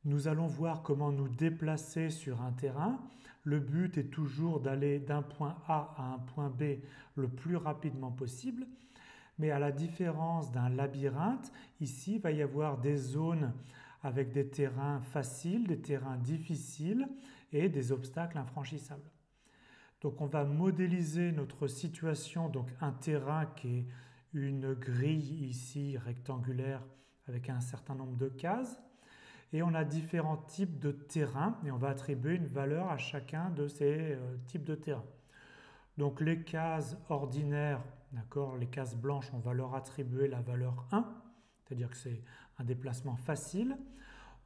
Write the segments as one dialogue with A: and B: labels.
A: Nous allons voir comment nous déplacer sur un terrain. Le but est toujours d'aller d'un point A à un point B le plus rapidement possible. Mais à la différence d'un labyrinthe, ici, il va y avoir des zones avec des terrains faciles, des terrains difficiles et des obstacles infranchissables. Donc on va modéliser notre situation, donc un terrain qui est une grille ici rectangulaire avec un certain nombre de cases. Et on a différents types de terrains et on va attribuer une valeur à chacun de ces types de terrains. Donc les cases ordinaires, d'accord, les cases blanches, on va leur attribuer la valeur 1, c'est-à-dire que c'est un déplacement facile.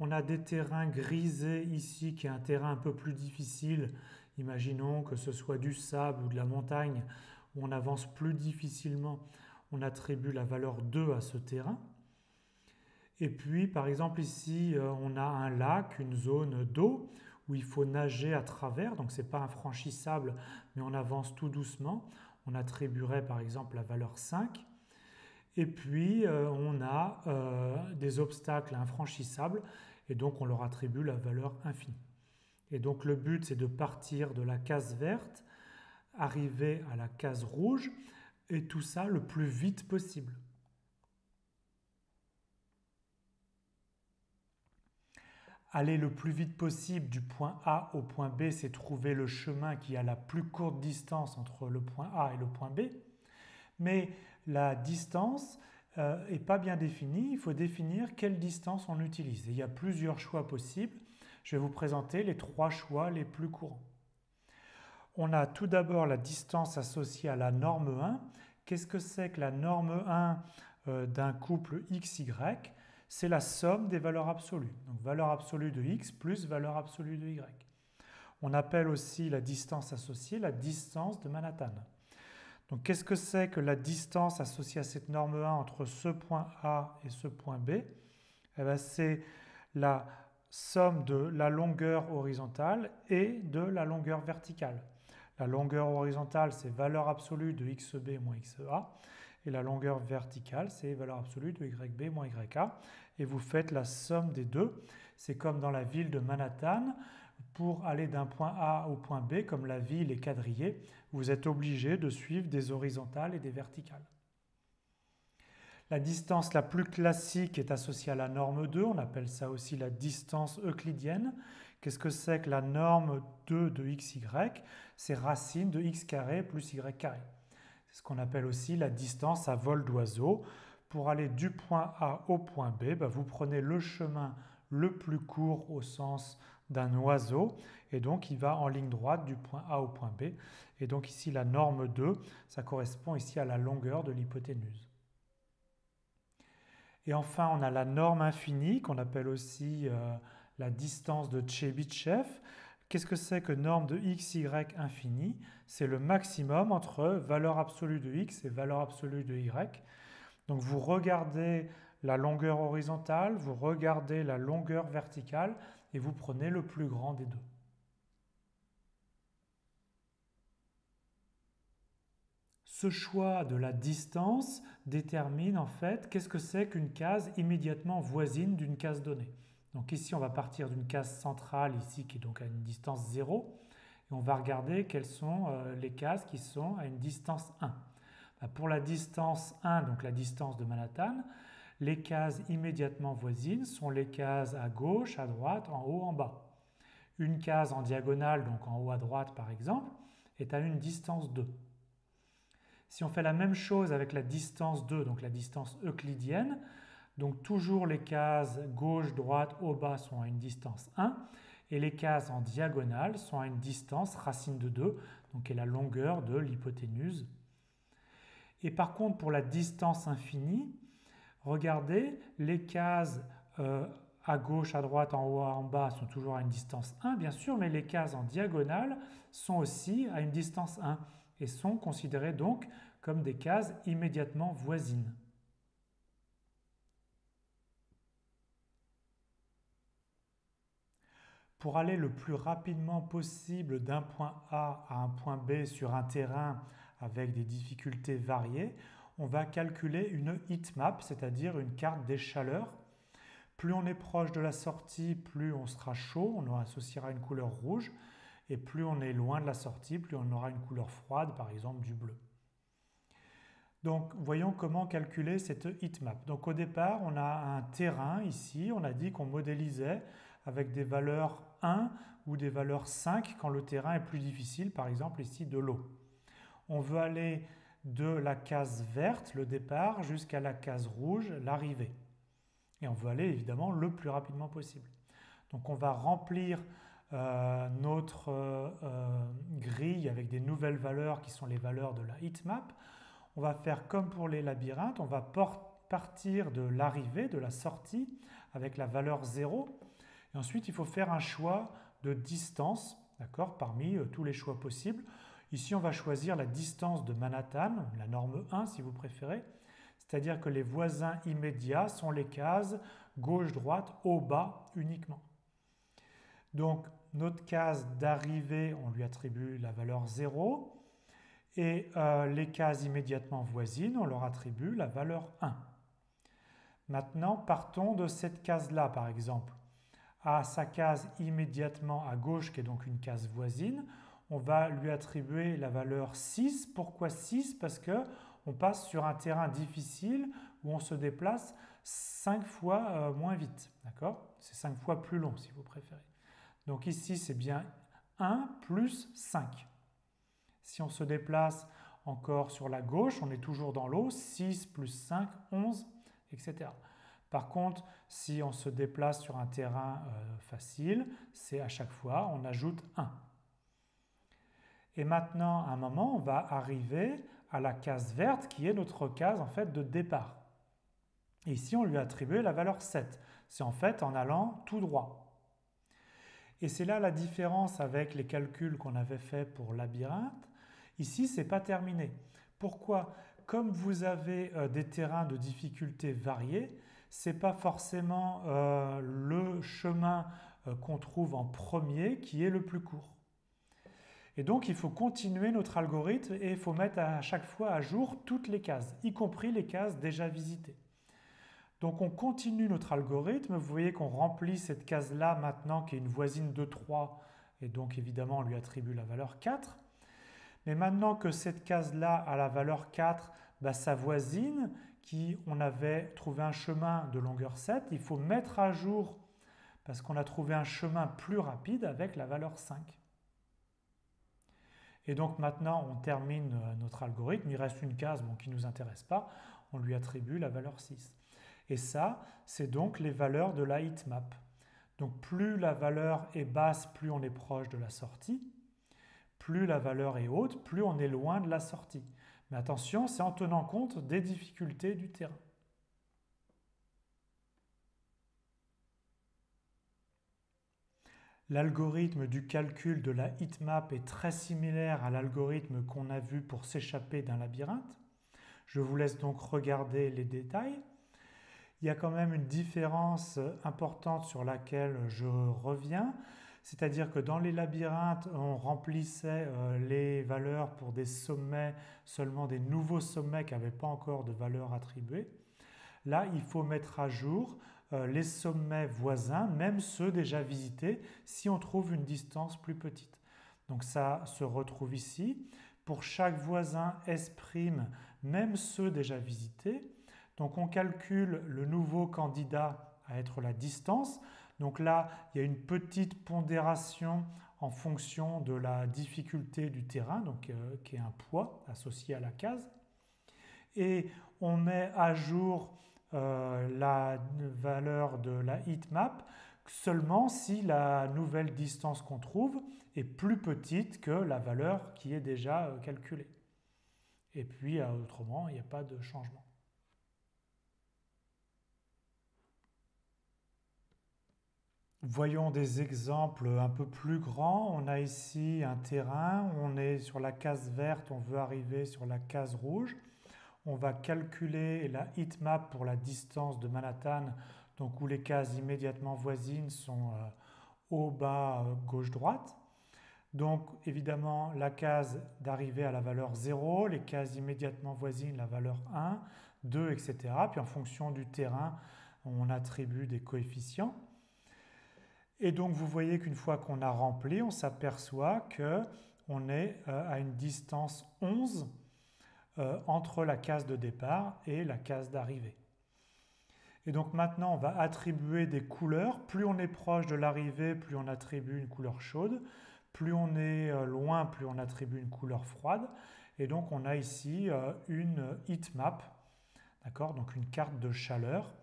A: On a des terrains grisés ici, qui est un terrain un peu plus difficile. Imaginons que ce soit du sable ou de la montagne, où on avance plus difficilement. On attribue la valeur 2 à ce terrain. Et puis, par exemple, ici, on a un lac, une zone d'eau, où il faut nager à travers. Donc, ce n'est pas infranchissable, mais on avance tout doucement. On attribuerait, par exemple, la valeur 5. Et puis, on a des obstacles infranchissables, et donc on leur attribue la valeur infinie. Et donc, le but, c'est de partir de la case verte, arriver à la case rouge, et tout ça le plus vite possible. Aller le plus vite possible du point A au point B, c'est trouver le chemin qui a la plus courte distance entre le point A et le point B. Mais la distance n'est pas bien définie. Il faut définir quelle distance on utilise. Et il y a plusieurs choix possibles. Je vais vous présenter les 3 choix les plus courants. On a tout d'abord la distance associée à la norme 1. Qu'est-ce que c'est que la norme 1 d'un couple XY? C'est la somme des valeurs absolues. Donc valeur absolue de x plus valeur absolue de y. On appelle aussi la distance associée la distance de Manhattan. Donc qu'est-ce que c'est que la distance associée à cette norme 1 entre ce point A et ce point B? C'est la somme de la longueur horizontale et de la longueur verticale. La longueur horizontale, c'est valeur absolue de xb moins xa. Et la longueur verticale, c'est valeur absolue de yb moins yk. Et vous faites la somme des deux. C'est comme dans la ville de Manhattan. Pour aller d'un point A au point B, comme la ville est quadrillée, vous êtes obligé de suivre des horizontales et des verticales. La distance la plus classique est associée à la norme 2, on appelle ça aussi la distance euclidienne. Qu'est-ce que c'est que la norme 2 de xy? C'est racine de x carré plus y carré. C'est ce qu'on appelle aussi la distance à vol d'oiseau. Pour aller du point A au point B, vous prenez le chemin le plus court au sens d'un oiseau, et donc il va en ligne droite du point A au point B. Et donc ici la norme 2, ça correspond ici à la longueur de l'hypoténuse. Et enfin, on a la norme infinie, qu'on appelle aussi la distance de Tchebychev. Qu'est-ce que c'est que norme de x, y infini? C'est le maximum entre valeur absolue de x et valeur absolue de y. Donc vous regardez la longueur horizontale, vous regardez la longueur verticale et vous prenez le plus grand des deux. Ce choix de la distance détermine en fait qu'est-ce que c'est qu'une case immédiatement voisine d'une case donnée. Donc ici, on va partir d'une case centrale ici qui est donc à une distance 0 et on va regarder quelles sont les cases qui sont à une distance 1. Pour la distance 1, donc la distance de Manhattan, les cases immédiatement voisines sont les cases à gauche, à droite, en haut, en bas. Une case en diagonale, donc en haut à droite par exemple, est à une distance 2. Si on fait la même chose avec la distance 2, donc la distance euclidienne, donc toujours les cases gauche, droite, haut, bas sont à une distance 1, et les cases en diagonale sont à une distance racine de 2, donc qui est la longueur de l'hypoténuse. Et par contre, pour la distance infinie, regardez, les cases à gauche, à droite, en haut, en bas sont toujours à une distance 1, bien sûr, mais les cases en diagonale sont aussi à une distance 1 et sont considérées donc comme des cases immédiatement voisines. Pour aller le plus rapidement possible d'un point A à un point B sur un terrain avec des difficultés variées, on va calculer une heatmap, c'est-à-dire une carte des chaleurs, Plus on est proche de la sortie, plus on sera chaud, on associera une couleur rouge. Et plus on est loin de la sortie, plus on aura une couleur froide, par exemple du bleu. Donc, voyons comment calculer cette heatmap. Donc, au départ, on a un terrain ici. On a dit qu'on modélisait avec des valeurs 1 ou des valeurs 5 quand le terrain est plus difficile, par exemple ici de l'eau. On veut aller de la case verte, le départ, jusqu'à la case rouge, l'arrivée. Et on veut aller évidemment le plus rapidement possible. Donc, on va remplir notre grille avec des nouvelles valeurs qui sont les valeurs de la heatmap. On va faire comme pour les labyrinthes, on va partir de l'arrivée, de la sortie, avec la valeur 0. Et ensuite, il faut faire un choix de distance, d'accord, parmi tous les choix possibles. Ici, on va choisir la distance de Manhattan, la norme 1 si vous préférez. C'est-à-dire que les voisins immédiats sont les cases gauche, droite, haut, bas uniquement. Donc, notre case d'arrivée, on lui attribue la valeur 0. Et les cases immédiatement voisines, on leur attribue la valeur 1. Maintenant, partons de cette case-là, par exemple. À sa case immédiatement à gauche, qui est donc une case voisine, on va lui attribuer la valeur 6. Pourquoi 6? Parce qu'on passe sur un terrain difficile où on se déplace 5 fois moins vite. D'accord? C'est 5 fois plus long, si vous préférez. Donc ici, c'est bien 1 plus 5. Si on se déplace encore sur la gauche, on est toujours dans l'eau, 6 plus 5, 11, etc. Par contre, si on se déplace sur un terrain facile, c'est à chaque fois, on ajoute 1. Et maintenant, à un moment, on va arriver à la case verte qui est notre case en fait de départ. Et ici, on lui a attribué la valeur 7. C'est en fait en allant tout droit. Et c'est là la différence avec les calculs qu'on avait fait pour labyrinthe. Ici, ce n'est pas terminé. Pourquoi? Comme vous avez des terrains de difficulté variés, ce n'est pas forcément le chemin qu'on trouve en premier qui est le plus court. Et donc, il faut continuer notre algorithme et il faut mettre à chaque fois à jour toutes les cases, y compris les cases déjà visitées. Donc, on continue notre algorithme. Vous voyez qu'on remplit cette case-là maintenant qui est une voisine de 3 et donc évidemment, on lui attribue la valeur 4. Mais maintenant que cette case-là a la valeur 4, sa voisine, on avait trouvé un chemin de longueur 7, il faut mettre à jour parce qu'on a trouvé un chemin plus rapide avec la valeur 5. Et donc maintenant, on termine notre algorithme. Il reste une case qui ne nous intéresse pas. On lui attribue la valeur 6. Et ça, c'est donc les valeurs de la heatmap. Donc plus la valeur est basse, plus on est proche de la sortie. Plus la valeur est haute, plus on est loin de la sortie. Mais attention, c'est en tenant compte des difficultés du terrain. L'algorithme du calcul de la heatmap est très similaire à l'algorithme qu'on a vu pour s'échapper d'un labyrinthe. Je vous laisse donc regarder les détails. Il y a quand même une différence importante sur laquelle je reviens. C'est-à-dire que dans les labyrinthes, on remplissait les valeurs pour des sommets, seulement des nouveaux sommets qui n'avaient pas encore de valeur attribuée. Là, il faut mettre à jour les sommets voisins, même ceux déjà visités, si on trouve une distance plus petite. Donc ça se retrouve ici. Pour chaque voisin S', même ceux déjà visités. Donc on calcule le nouveau candidat à être la distance. Donc là, il y a une petite pondération en fonction de la difficulté du terrain, donc, qui est un poids associé à la case. Et on met à jour la valeur de la heatmap seulement si la nouvelle distance qu'on trouve est plus petite que la valeur qui est déjà calculée. Et puis, autrement, il n'y a pas de changement. Voyons des exemples un peu plus grands. On a ici un terrain, on est sur la case verte, on veut arriver sur la case rouge. On va calculer la heatmap pour la distance de Manhattan, donc où les cases immédiatement voisines sont haut, bas, gauche, droite. Donc évidemment la case d'arrivée à la valeur 0, les cases immédiatement voisines la valeur 1, 2, etc. Puis en fonction du terrain, on attribue des coefficients. Et donc vous voyez qu'une fois qu'on a rempli, on s'aperçoit qu'on est à une distance 11 entre la case de départ et la case d'arrivée. Et donc maintenant, on va attribuer des couleurs. Plus on est proche de l'arrivée, plus on attribue une couleur chaude. Plus on est loin, plus on attribue une couleur froide. Et donc on a ici une heat map, d'accord, donc une carte de chaleur.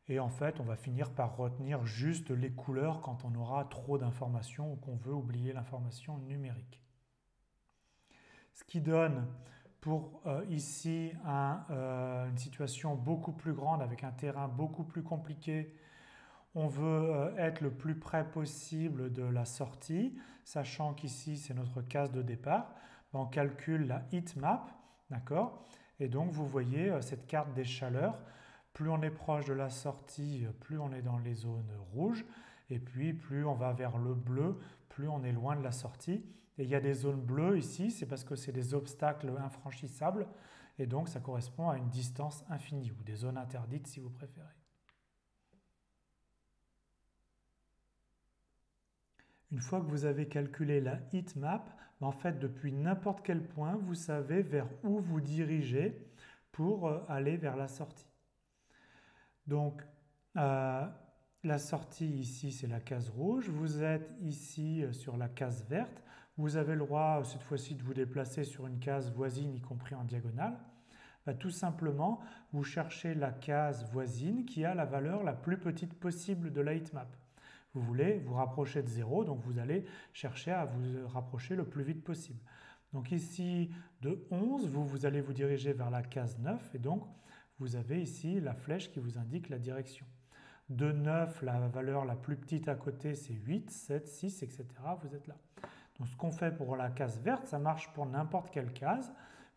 A: Et en fait, on va finir par retenir juste les couleurs quand on aura trop d'informations ou qu'on veut oublier l'information numérique. Ce qui donne pour ici une situation beaucoup plus grande avec un terrain beaucoup plus compliqué. On veut être le plus près possible de la sortie, sachant qu'ici c'est notre case de départ. On calcule la heat map, d'accord? Et donc vous voyez cette carte des chaleurs. Plus on est proche de la sortie, plus on est dans les zones rouges. Et puis plus on va vers le bleu, plus on est loin de la sortie. Et il y a des zones bleues ici, c'est parce que c'est des obstacles infranchissables. Et donc ça correspond à une distance infinie, ou des zones interdites si vous préférez. Une fois que vous avez calculé la heat map, en fait, depuis n'importe quel point, vous savez vers où vous dirigez pour aller vers la sortie. Donc, la sortie ici, c'est la case rouge. Vous êtes ici sur la case verte. Vous avez le droit, cette fois-ci, de vous déplacer sur une case voisine, y compris en diagonale. Tout simplement, vous cherchez la case voisine qui a la valeur la plus petite possible de la heatmap. Vous voulez vous rapprocher de 0, donc vous allez chercher à vous rapprocher le plus vite possible. Donc ici, de 11, vous allez vous diriger vers la case 9, et donc vous avez ici la flèche qui vous indique la direction. De 9, la valeur la plus petite à côté, c'est 8, 7, 6, etc. Vous êtes là. Donc ce qu'on fait pour la case verte, ça marche pour n'importe quelle case.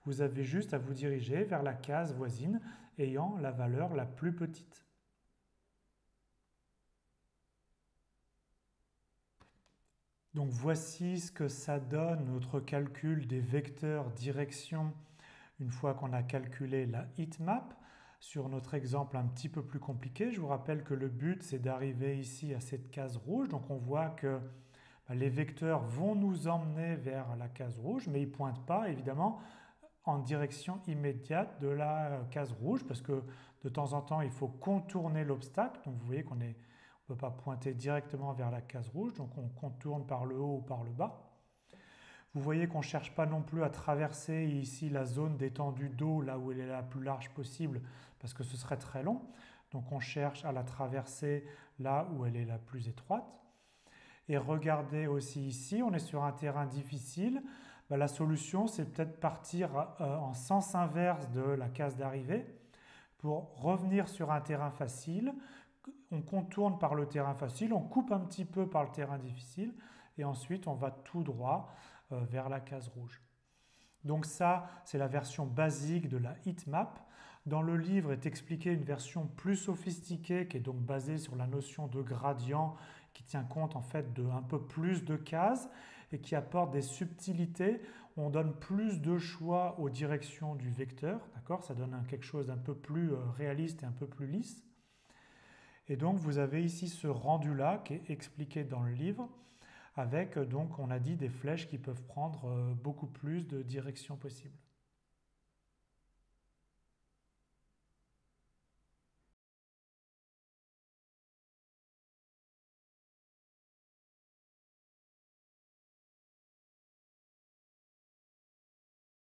A: Vous avez juste à vous diriger vers la case voisine ayant la valeur la plus petite. Donc voici ce que ça donne notre calcul des vecteurs direction une fois qu'on a calculé la heatmap. Sur notre exemple un petit peu plus compliqué, je vous rappelle que le but c'est d'arriver ici à cette case rouge. Donc on voit que les vecteurs vont nous emmener vers la case rouge, mais ils ne pointent pas évidemment en direction immédiate de la case rouge parce que de temps en temps il faut contourner l'obstacle. Donc vous voyez qu'on ne peut pas pointer directement vers la case rouge, donc on contourne par le haut ou par le bas. Vous voyez qu'on ne cherche pas non plus à traverser ici la zone d'étendue d'eau là où elle est la plus large possible parce que ce serait très long. Donc on cherche à la traverser là où elle est la plus étroite. Et regardez aussi ici, on est sur un terrain difficile. La solution, c'est peut-être partir en sens inverse de la case d'arrivée pour revenir sur un terrain facile. On contourne par le terrain facile, on coupe un petit peu par le terrain difficile et ensuite on va tout droit vers la case rouge. Donc ça, c'est la version basique de la heatmap. Dans le livre est expliquée une version plus sophistiquée qui est donc basée sur la notion de gradient qui tient compte en fait d'un peu plus de cases et qui apporte des subtilités. On donne plus de choix aux directions du vecteur, d'accord ? Ça donne quelque chose d'un peu plus réaliste et un peu plus lisse. Et donc vous avez ici ce rendu-là qui est expliqué dans le livre avec, donc on a dit, des flèches qui peuvent prendre beaucoup plus de directions possibles.